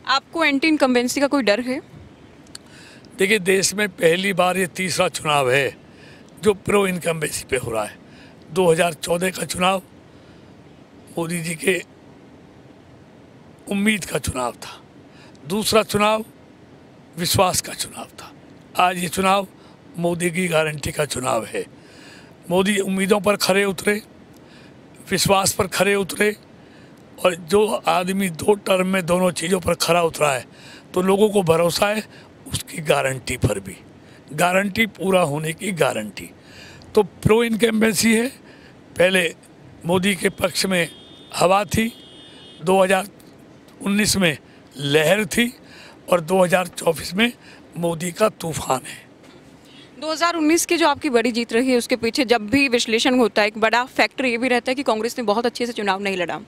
आपको anti incumbency का कोई डर है? देखिए, देश में पहली बार ये तीसरा चुनाव है जो प्रो इनकम्बेंसी पे हो रहा है। 2014 का चुनाव मोदी जी के उम्मीद का चुनाव था, दूसरा चुनाव विश्वास का चुनाव था, आज ये चुनाव मोदी की गारंटी का चुनाव है। मोदी उम्मीदों पर खरे उतरे, विश्वास पर खरे उतरे, और जो आदमी 2 टर्म में दोनों चीज़ों पर खरा उतरा है तो लोगों को भरोसा है उसकी गारंटी पर भी, गारंटी पूरा होने की गारंटी। तो प्रो इनकम्बेंसी है। पहले मोदी के पक्ष में हवा थी, 2019 में लहर थी, और 2024 में मोदी का तूफान है। 2019 की जो आपकी बड़ी जीत रही है उसके पीछे जब भी विश्लेषण होता है एक बड़ा फैक्टर ये भी रहता है कि कांग्रेस ने बहुत अच्छे से चुनाव नहीं लड़ा।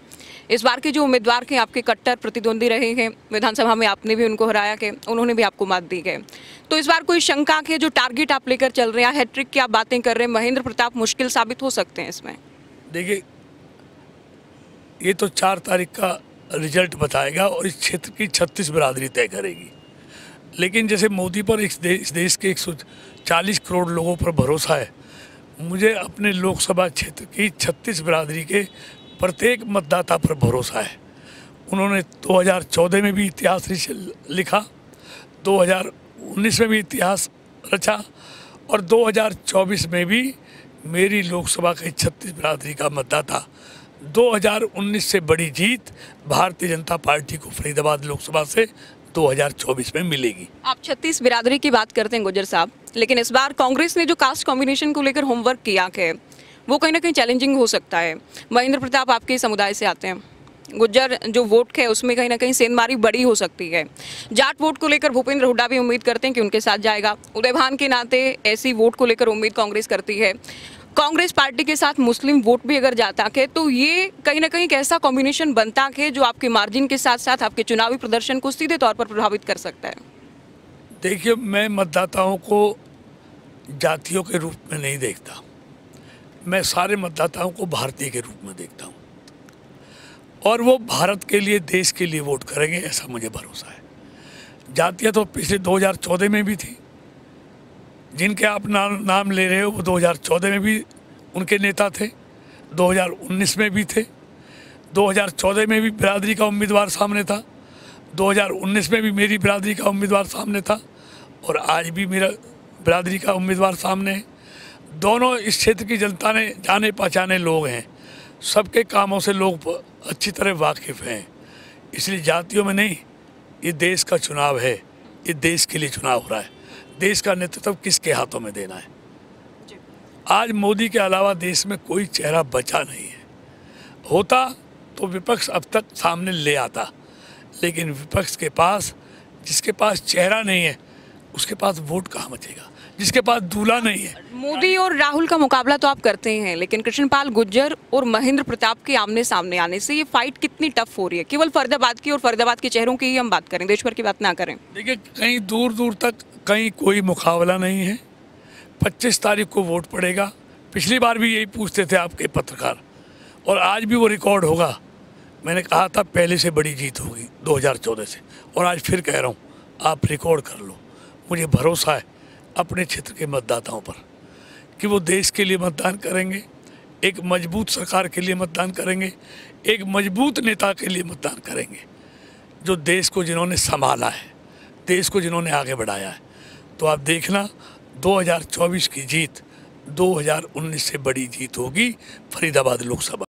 इस बार के जो उम्मीदवार के आपके कट्टर प्रतिद्वंदी रहे हैं, विधानसभा में आपने भी उनको हराया के, उन्होंने भी आपको मात दी है। तो इस बार कोई शंका के जो टारगेट आप लेकर चल रहे हैं, हैट्रिक की आप बातें कर रहे हैं, महेंद्र प्रताप मुश्किल साबित हो सकते हैं इसमें? देखिए, ये तो 4 तारीख का रिजल्ट बताएगा और इस क्षेत्र की 36 बिरादरी तय करेगी। लेकिन जैसे मोदी पर इस देश के 140 करोड़ लोगों पर भरोसा है, मुझे अपने लोकसभा क्षेत्र की 36 बिरादरी के प्रत्येक मतदाता पर भरोसा है। उन्होंने 2014 में भी इतिहास लिखा, 2019 में भी इतिहास रचा, और 2024 में भी मेरी लोकसभा की 36 बिरादरी का मतदाता 2019 से बड़ी जीत भारतीय जनता पार्टी को फरीदाबाद लोकसभा से 2024 में मिलेगी। आप 36 बिरादरी की बात करते हैं गुज्जर साहब, लेकिन इस बार कांग्रेस ने जो कास्ट कॉम्बिनेशन को लेकर होमवर्क किया है वो कहीं ना कहीं चैलेंजिंग हो सकता है। महेंद्र प्रताप आपके समुदाय से आते हैं, गुज्जर जो वोट है उसमें कहीं ना कहीं सेंधमारी बड़ी हो सकती है। जाट वोट को लेकर भूपेंद्र हुड्डा भी उम्मीद करते हैं कि उनके साथ जाएगा। उदय भान के नाते ऐसी वोट को लेकर उम्मीद कांग्रेस करती है। कांग्रेस पार्टी के साथ मुस्लिम वोट भी अगर जाता है तो ये कहीं ना कहीं एक ऐसा कॉम्बिनेशन बनता है जो आपके मार्जिन के साथ साथ आपके चुनावी प्रदर्शन को सीधे तौर पर प्रभावित कर सकता है। देखिए, मैं मतदाताओं को जातियों के रूप में नहीं देखता, मैं सारे मतदाताओं को भारतीय के रूप में देखता हूँ, और वो भारत के लिए, देश के लिए वोट करेंगे ऐसा मुझे भरोसा है। जातियाँ तो पिछले 2014 में भी थी, जिनके आप नाम ले रहे हो वो 2014 में भी उनके नेता थे, 2019 में भी थे, 2014 में भी बिरादरी का उम्मीदवार सामने था, 2019 में भी मेरी बिरादरी का उम्मीदवार सामने था, और आज भी मेरा बिरादरी का उम्मीदवार सामने है। दोनों इस क्षेत्र की जनता ने जाने पहचाने लोग हैं, सबके कामों से लोग अच्छी तरह वाकिफ़ हैं, इसलिए जातियों में नहीं, ये देश का चुनाव है, ये देश के लिए चुनाव हो रहा है। देश का नेतृत्व किसके हाथों में देना है? आज मोदी के अलावा देश में कोई चेहरा बचा नहीं है। होता तो विपक्ष अब तक सामने ले आता, लेकिन विपक्ष के पास, जिसके पास चेहरा नहीं है उसके पास वोट कहाँ बचेगा, जिसके पास दूल्हा नहीं है। मोदी और राहुल का मुकाबला तो आप करते हैं, लेकिन कृष्णपाल गुर्जर और महेंद्र प्रताप के आमने सामने आने से ये फाइट कितनी टफ हो रही है? केवल फरीदाबाद की और फरीदाबाद के चेहरों की ही हम बात करें, देश भर की बात ना करें। देखिए, कहीं दूर दूर तक कहीं कोई मुकाबला नहीं है। 25 तारीख को वोट पड़ेगा। पिछली बार भी यही पूछते थे आपके पत्रकार, और आज भी वो रिकॉर्ड होगा। मैंने कहा था पहले से बड़ी जीत होगी 2014 से, और आज फिर कह रहा हूँ, आप रिकॉर्ड कर लो। मुझे भरोसा है अपने क्षेत्र के मतदाताओं पर कि वो देश के लिए मतदान करेंगे, एक मजबूत सरकार के लिए मतदान करेंगे, एक मजबूत नेता के लिए मतदान करेंगे, जो देश को जिन्होंने संभाला है, देश को जिन्होंने आगे बढ़ाया है। तो आप देखना, 2024 की जीत 2019 से बड़ी जीत होगी फरीदाबाद लोकसभा।